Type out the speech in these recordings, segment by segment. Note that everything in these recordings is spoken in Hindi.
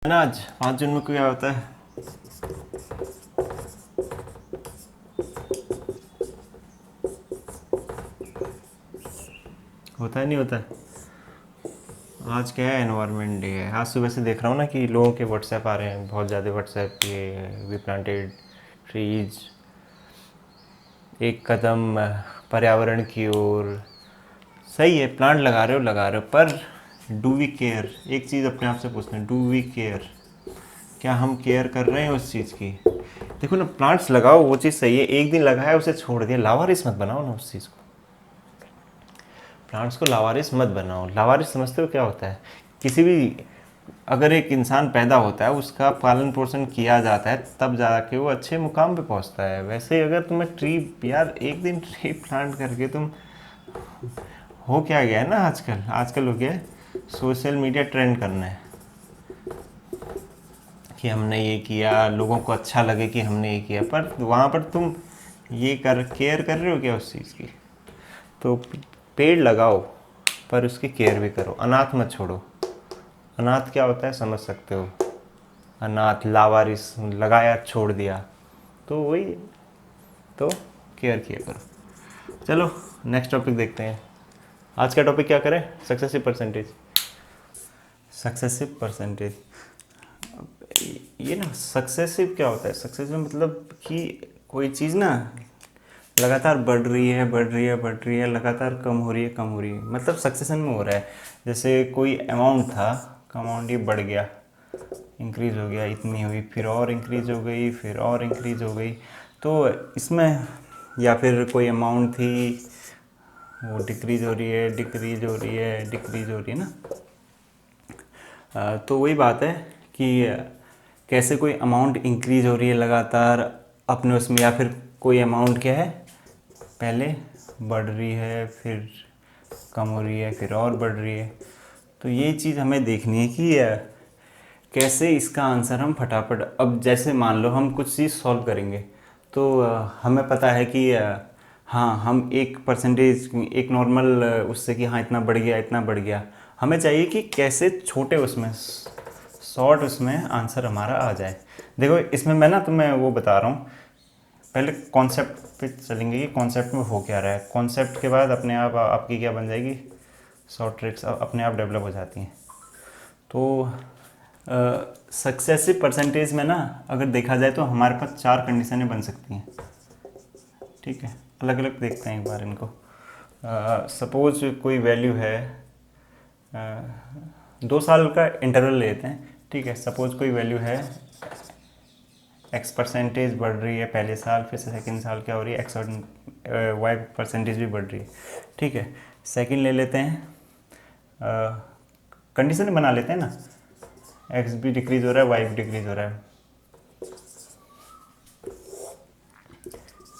है ना। आज 5 जून में क्या होता है? होता है नहीं होता है? आज क्या है? एनवायरनमेंट डे है। आज सुबह से देख रहा हूँ ना कि लोगों के व्हाट्सएप आ रहे हैं, बहुत ज़्यादा व्हाट्सएप। ये वी प्लांटेड ट्रीज, एक कदम पर्यावरण की ओर। सही है, प्लांट लगा रहे हो, पर डू वी केयर? एक चीज़ अपने आप से पूछना है, डू वी केयर? क्या हम केयर कर रहे हैं उस चीज़ की? देखो ना, प्लांट्स लगाओ, वो चीज़ सही है। एक दिन लगाया उसे छोड़ दिया, लावारिस मत बनाओ ना उस चीज़ को। प्लांट्स को लावारिस मत बनाओ। लावारिस समझते हो क्या होता है? किसी भी, अगर एक इंसान पैदा होता है, उसका पालन पोषण किया जाता है, तब जाके वो अच्छे मुकाम पे पहुंचता है। वैसे ही अगर तुम्हें ट्री, यार एक दिन ट्री प्लांट करके तुम, हो क्या गया है ना आजकल? आजकल हो गया है सोशल मीडिया ट्रेंड करना है कि हमने ये किया, लोगों को अच्छा लगे कि हमने ये किया, पर वहाँ पर तुम ये केयर कर रहे हो क्या उस चीज़ की? तो पेड़ लगाओ, पर उसकी केयर भी करो। अनाथ मत छोड़ो। अनाथ क्या होता है समझ सकते हो? अनाथ, लावारिस, लगाया छोड़ दिया, तो वही। तो केयर किया करो। चलो नेक्स्ट टॉपिक देखते हैं। आज का टॉपिक क्या करें? Successive percentage. सक्सेसिव परसेंटेज, ये ना, सक्सेसिव क्या होता है? सक्सेसिव मतलब कि कोई चीज़ ना लगातार बढ़ रही है, बढ़ रही है, बढ़ रही है, लगातार कम हो रही है, कम हो रही है, मतलब सक्सेशन में हो रहा है। जैसे कोई अमाउंट था, अमाउंट ये बढ़ गया, इंक्रीज़ हो गया, इतनी हुई, फिर और इंक्रीज़ हो गई, फिर और इंक्रीज़ हो गई। तो इसमें, या फिर कोई अमाउंट थी, वो डिक्रीज़ हो रही है, डिक्रीज़ हो रही है, डिक्रीज़ हो रही है ना। तो वही बात है कि कैसे कोई अमाउंट इंक्रीज़ हो रही है लगातार अपने उसमें, या फिर कोई अमाउंट क्या है, पहले बढ़ रही है, फिर कम हो रही है, फिर और बढ़ रही है। तो ये चीज़ हमें देखनी है कि कैसे इसका आंसर हम फटाफट, अब जैसे मान लो हम कुछ चीज़ सॉल्व करेंगे, तो हमें पता है कि हाँ, हम एक परसेंटेज, एक नॉर्मल उससे कि हाँ इतना बढ़ गया, इतना बढ़ गया। हमें चाहिए कि कैसे छोटे उसमें, शॉर्ट उसमें आंसर हमारा आ जाए। देखो इसमें मैं ना तुम्हें वो बता रहा हूँ, पहले कॉन्सेप्ट पे चलेंगे कि कॉन्सेप्ट में हो क्या रहा है। कॉन्सेप्ट के बाद अपने आप आपकी क्या बन जाएगी, शॉर्ट ट्रिक्स अपने आप डेवलप हो जाती हैं। तो सक्सेसिव परसेंटेज में ना, अगर देखा जाए तो हमारे पास 4 कंडीशनें बन सकती हैं। ठीक है, अलग अलग देखते हैं एक बार इनको। सपोज कोई वैल्यू है, 2 साल का इंटरवल लेते हैं। ठीक है, सपोज कोई वैल्यू है, एक्स परसेंटेज बढ़ रही है पहले साल, फिर सेकेंड साल क्या हो रही है, एक्स वाई परसेंटेज भी बढ़ रही है। ठीक है, सेकेंड ले लेते हैं, कंडीशन बना लेते हैं ना, एक्स भी डिक्रीज हो रहा है, वाई भी डिक्रीज हो रहा है।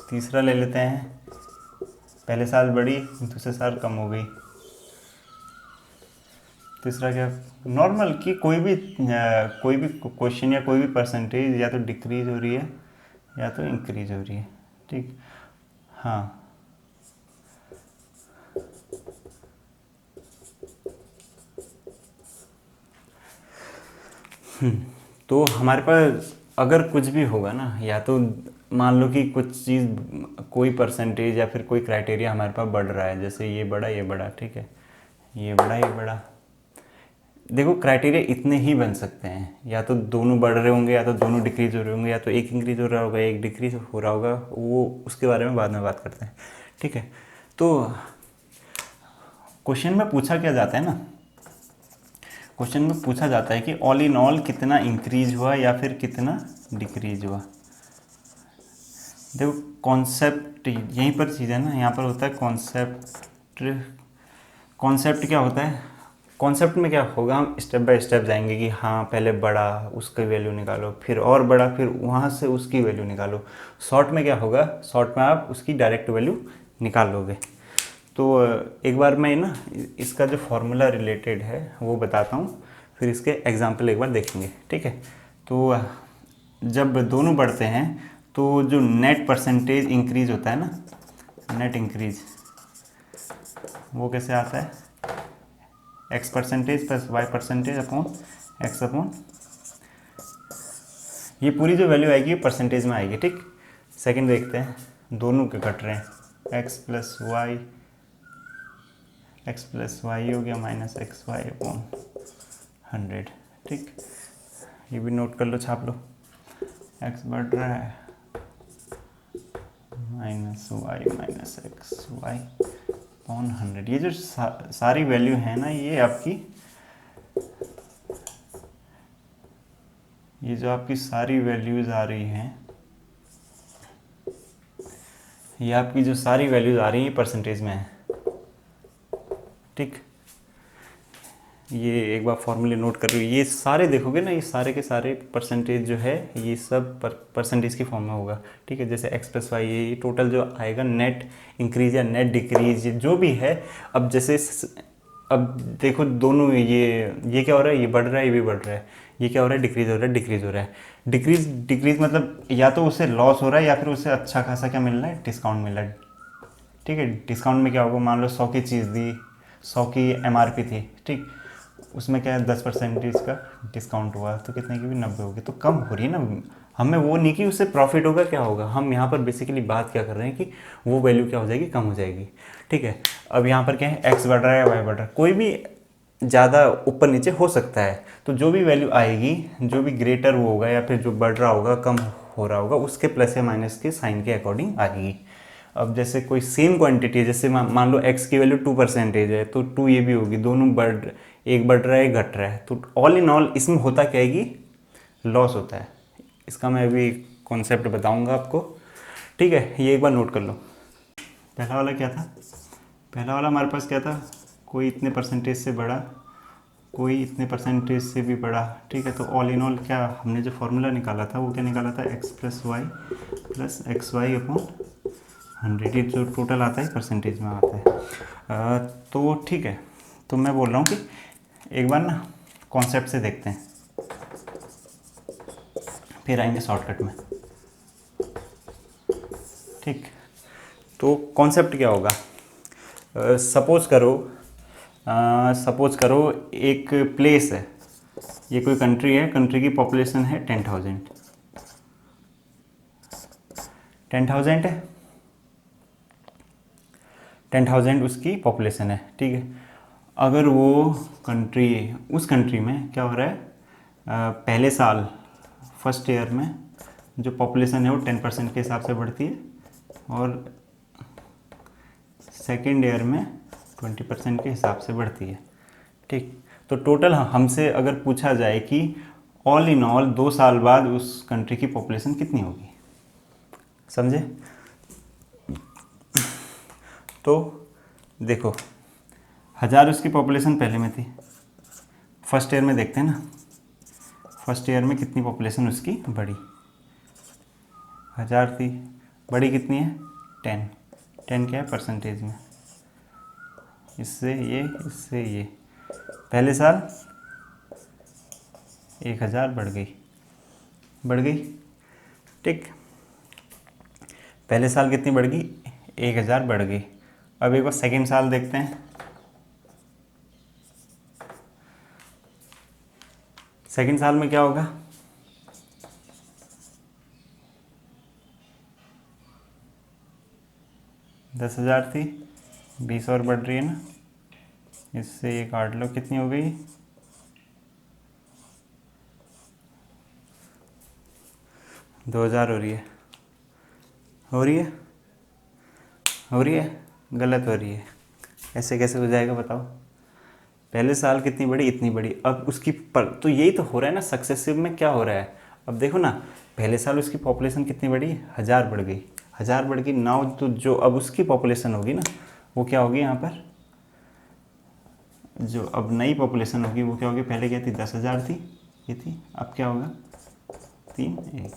तीसरा ले लेते हैं, पहले साल बढ़ी, दूसरे साल कम हो गई। तीसरा क्या, नॉर्मल कि कोई भी क्वेश्चन या कोई भी परसेंटेज या तो डिक्रीज हो रही है या तो इंक्रीज हो रही है। ठीक, हाँ। तो हमारे पास अगर कुछ भी होगा ना, या तो मान लो कि कुछ चीज़, कोई परसेंटेज या फिर कोई क्राइटेरिया हमारे पास बढ़ रहा है, जैसे ये बढ़ा, ये बढ़ा, ठीक है, ये बढ़ा, ये बढ़ा। देखो क्राइटेरिया इतने ही बन सकते हैं, या तो दोनों बढ़ रहे होंगे, या तो दोनों डिक्रीज हो रहे होंगे, या तो एक इंक्रीज हो रहा होगा, एक डिक्रीज हो रहा होगा। वो उसके बारे में बाद में बात करते हैं। ठीक है, तो क्वेश्चन में पूछा क्या जाता है ना, क्वेश्चन में पूछा जाता है कि ऑल इन ऑल कितना इंक्रीज हुआ या फिर कितना डिक्रीज हुआ। देखो कॉन्सेप्ट यहीं पर चीज़ है ना, यहाँ पर होता है कॉन्सेप्ट। कॉन्सेप्ट क्या होता है? कॉन्सेप्ट में क्या होगा, हम स्टेप बाय स्टेप जाएंगे कि हाँ पहले बढ़ा, उसकी वैल्यू निकालो, फिर और बढ़ा, फिर वहाँ से उसकी वैल्यू निकालो। शॉर्ट में क्या होगा, शॉर्ट में आप उसकी डायरेक्ट वैल्यू निकाल लोगे। तो एक बार मैं ना इसका जो फॉर्मूला रिलेटेड है वो बताता हूँ, फिर इसके एग्जाम्पल एक बार देखेंगे। ठीक है, तो जब दोनों बढ़ते हैं तो जो नेट परसेंटेज इंक्रीज होता है ना, नेट इंक्रीज, वो कैसे आता है, x percentage plus y percentage upon x upon ये पूरी जो वैल्यू आएगी परसेंटेज में आएगी, ठीक। सेकंड देखते हैं, दोनों के कट रहे हैं, x प्लस वाई हो गया माइनस एक्स वाई अपॉन 100, ठीक। ये भी नोट कर लो, छाप लो, x बढ़ रहा है minus y minus x y upon 100। ये जो सारी वैल्यू है ना, ये जो आपकी सारी वैल्यूज़ आ रही हैं, ये आपकी जो सारी वैल्यूज़ आ रही हैं परसेंटेज में है, ठीक। ये एक बार फॉर्मूले नोट कर रही हो, ये सारे देखोगे ना, ये सारे के सारे परसेंटेज जो है ये सब परसेंटेज की फॉर्म में होगा, ठीक है। जैसे x प्लस वाई, ये टोटल जो आएगा नेट इंक्रीज या नेट डिक्रीज जो भी है। अब जैसे अब देखो दोनों, ये क्या हो रहा है, ये बढ़ रहा है, ये भी बढ़ रहा है, ये क्या हो रहा है, डिक्रीज हो रहा है, डिक्रीज हो रहा है। डिक्रीज मतलब या तो उसे लॉस हो रहा है या फिर उसे अच्छा खासा क्या मिल रहा है, डिस्काउंट मिल रहा है, ठीक है। डिस्काउंट में क्या होगा, मान लो 100 की चीज़ दी, 100 की MRP थी, ठीक। उसमें क्या है 10% का डिस्काउंट हुआ तो कितने की भी 90 होगी, तो कम हो रही है ना। हमें वो नहीं कि उससे प्रॉफिट होगा, क्या होगा, हम यहाँ पर बेसिकली बात क्या कर रहे हैं कि वो वैल्यू क्या हो जाएगी, कम हो जाएगी, ठीक है। अब यहाँ पर क्या है, x बढ़ रहा है या y बढ़ रहा है, कोई भी ज़्यादा ऊपर नीचे हो सकता है, तो जो भी वैल्यू आएगी, जो भी ग्रेटर वो होगा या फिर जो बढ़ रहा होगा, कम हो रहा होगा, उसके प्लस या माइनस के साइन के अकॉर्डिंग आएगी। अब जैसे कोई सेम क्वांटिटी है, जैसे मान लो x की वैल्यू 2% है, तो 2 ये भी होगी, दोनों एक बढ़ रहा है एक घट रहा है, तो ऑल इन ऑल इसमें होता क्या है कि लॉस होता है। इसका मैं अभी कॉन्सेप्ट बताऊंगा आपको, ठीक है। ये एक बार नोट कर लो। पहला वाला क्या था, पहला वाला हमारे पास क्या था, कोई इतने परसेंटेज से बड़ा, कोई इतने परसेंटेज से भी बड़ा, ठीक है। तो ऑल इन ऑल क्या हमने जो फॉर्मूला निकाला था वो क्या निकाला था, x plus x y upon 100, ये जो टोटल आता है परसेंटेज में आता है। तो ठीक है, तो मैं बोल रहा हूँ कि एक बार ना कॉन्सेप्ट से देखते हैं, फिर आएंगे शॉर्टकट में, ठीक। तो कॉन्सेप्ट क्या होगा, सपोज करो एक प्लेस है, ये कोई कंट्री है, कंट्री की पॉपुलेशन है 10,000 है, 10,000 उसकी पॉपुलेशन है, ठीक है। अगर वो उस कंट्री में क्या हो रहा है, पहले साल फर्स्ट ईयर में जो पॉपुलेशन है वो 10% के हिसाब से बढ़ती है, और सेकेंड ईयर में 20% के हिसाब से बढ़ती है, ठीक। तो टोटल हमसे अगर पूछा जाए कि ऑल इन ऑल 2 साल बाद उस कंट्री की पॉपुलेशन कितनी होगी, समझे। तो देखो 1000 उसकी पॉपुलेशन पहले में थी, फर्स्ट ईयर में देखते हैं ना, फर्स्ट ईयर में कितनी पॉपुलेशन उसकी बढ़ी, 1000 थी, बढ़ी कितनी है 10 क्या है परसेंटेज में, इससे ये पहले साल 1000 बढ़ गई, ठीक। पहले साल कितनी बढ़ गई, 1000 बढ़ गई। अब एक बार सेकेंड साल देखते हैं, सेकेंड साल में क्या होगा, 10,000 थी, 20 और बढ़ रही है ना, इससे ये काट लो, कितनी हो गई 2000 हो रही है, गलत हो रही है, ऐसे कैसे हो जाएगा बताओ। पहले साल कितनी बड़ी, इतनी बड़ी, अब उसकी तो यही तो हो रहा है ना, सक्सेसिव में क्या हो रहा है। अब देखो ना, पहले साल उसकी पॉपुलेशन कितनी बढ़ी, 1000 बढ़ गई, नाउ तो जो अब उसकी पॉपुलेशन होगी ना, वो क्या होगी, यहाँ पर जो अब नई पॉपुलेशन होगी वो क्या होगी, पहले क्या थी 10,000 थी, ये थी, अब क्या होगा 3 1,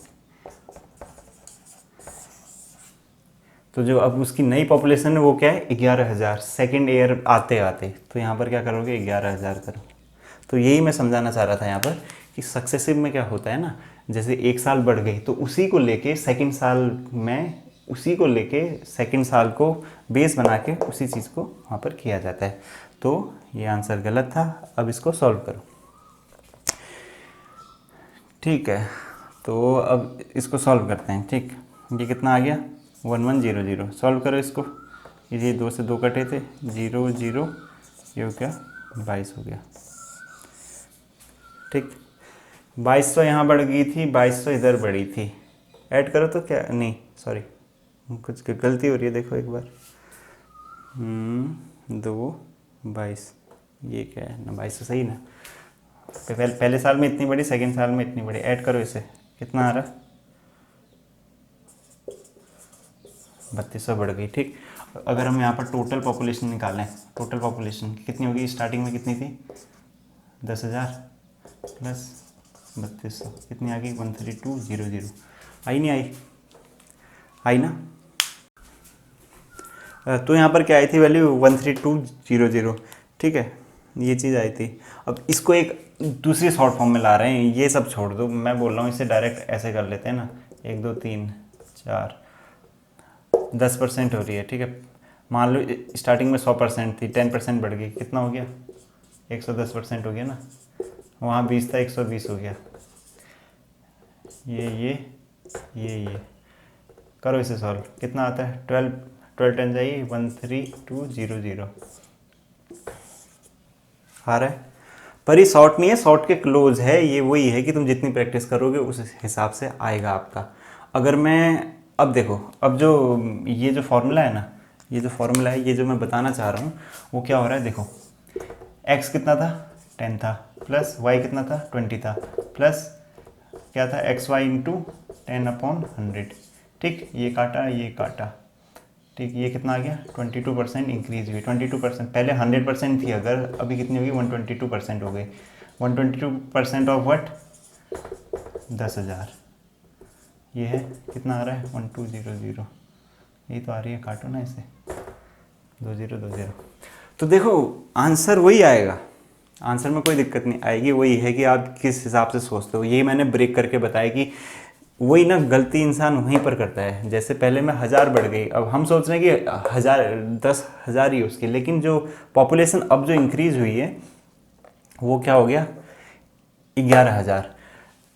तो जो अब उसकी नई पॉपुलेशन है वो क्या है 11,000, सेकेंड ईयर आते आते, तो यहाँ पर क्या करोगे 11,000 करो। तो यही मैं समझाना चाह रहा था यहाँ पर कि सक्सेसिव में क्या होता है ना, जैसे एक साल बढ़ गई तो उसी को लेके सेकेंड साल को बेस बना के उसी चीज़ को वहाँ पर किया जाता है। तो ये आंसर गलत था, अब इसको सॉल्व करो, ठीक है। तो अब इसको सॉल्व करते हैं। ठीक, ये कितना आ गया 1100। सॉल्व करो इसको, ये 2 से 2 कटे थे, 0 0, ये हो गया 22 हो गया। ठीक, 2200 यहाँ बढ़ गई थी, 2200 इधर बढ़ी थी। ऐड करो तो क्या, नहीं सॉरी कुछ गलती हो रही है, देखो एक बार। 2 22, ये क्या है ना, 2200 सही ना। पहले साल में इतनी बड़ी, सेकंड साल में इतनी बड़ी। ऐड करो इसे, कितना आ रहा है 3200 बढ़ गई। ठीक, अगर हम यहाँ पर टोटल पॉपुलेशन निकालें, टोटल पॉपुलेशन कितनी होगी, स्टार्टिंग में कितनी थी 10,000 प्लस 3200 कितनी आ गई 13200। आई नहीं आई, आई ना। तो यहाँ पर क्या आई थी वैल्यू 13200। ठीक है, ये चीज़ आई थी। अब इसको एक दूसरी शॉर्ट फॉर्म में ला रहे हैं, ये सब छोड़ दो, मैं बोल रहा हूँ इसे डायरेक्ट ऐसे कर लेते हैं ना, 1 2 3 4 10% हो रही है। ठीक है, मान लो स्टार्टिंग में 100% थी, 10% बढ़ गई, कितना हो गया 110% हो गया ना। वहाँ 20 था, 120 हो गया। ये करो इसे सॉल्व, कितना आता है 12 10 जाइए 13200 आ रहा है। पर ये शॉर्ट नहीं है, शॉर्ट के क्लोज है। ये वही है कि तुम जितनी प्रैक्टिस करोगे उस हिसाब से आएगा आपका। अगर मैं अब देखो, अब जो ये जो फॉर्मूला है ना, ये जो फॉर्मूला है, ये जो मैं बताना चाह रहा हूँ वो क्या हो रहा है, देखो x कितना था 10 था, प्लस y कितना था 20 था, प्लस क्या था xy इंटू 10/100। ठीक, ये काटा ये काटा। ठीक, ये कितना आ गया 22% इंक्रीज हुई। 22%, पहले 100% थी अगर, अभी कितनी होगी 122% हो गई। 122% ऑफ व्हाट 10,000। ये है कितना आ रहा है 1200। ये तो आ रही है, काटो ना इसे 2020। तो देखो आंसर वही आएगा, आंसर में कोई दिक्कत नहीं आएगी। वही है कि आप किस हिसाब से सोचते हो। ये मैंने ब्रेक करके बताया कि वही ना, गलती इंसान वहीं पर करता है। जैसे पहले में 1000 बढ़ गई, अब हम सोच रहे हैं कि 10,000 ही उसकी, लेकिन जो पॉपुलेशन अब जो इंक्रीज हुई है वो क्या हो गया 11,000।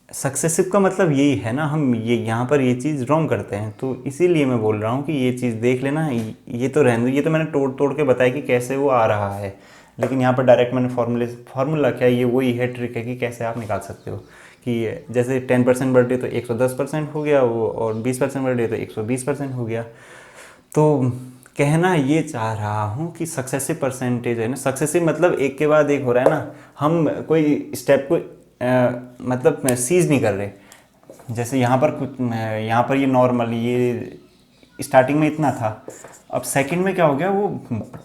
सक्सेसिव का मतलब यही है ना, हम ये यहाँ पर ये चीज़ रॉन्ग करते हैं। तो इसीलिए मैं बोल रहा हूँ कि ये चीज़ देख लेना। ये तो रहने दो, ये तो मैंने तोड़ तोड़ के बताया कि कैसे वो आ रहा है, लेकिन यहाँ पर डायरेक्ट मैंने फार्मूला क्या है, ये वही है, ट्रिक है कि कैसे आप निकाल सकते हो। कि जैसे 10% बढ़ रही तो 110% हो गया वो, और 20% बढ़ रही तो 120% हो गया। तो कहना ये चाह रहा हूँ कि सक्सेसिव परसेंटेज है ना, सक्सेसिव मतलब एक के बाद एक हो रहा है ना, हम कोई स्टेप को मतलब सीज नहीं कर रहे। जैसे यहाँ पर कुछ, यहाँ पर ये नॉर्मल, ये स्टार्टिंग में इतना था, अब सेकंड में क्या हो गया वो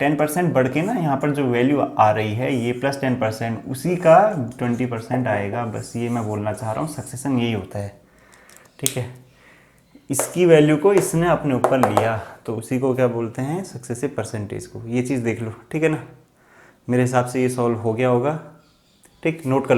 10% बढ़ के ना, यहाँ पर जो वैल्यू आ रही है ये प्लस 10%, उसी का 20% आएगा। बस ये मैं बोलना चाह रहा हूँ, सक्सेशन यही होता है। ठीक है, इसकी वैल्यू को इसने अपने ऊपर लिया तो उसी को क्या बोलते हैं, सक्सेसिव परसेंटेज को। ये चीज़ देख लो, ठीक है ना। मेरे हिसाब से ये सॉल्व हो गया होगा। ठीक, नोट कर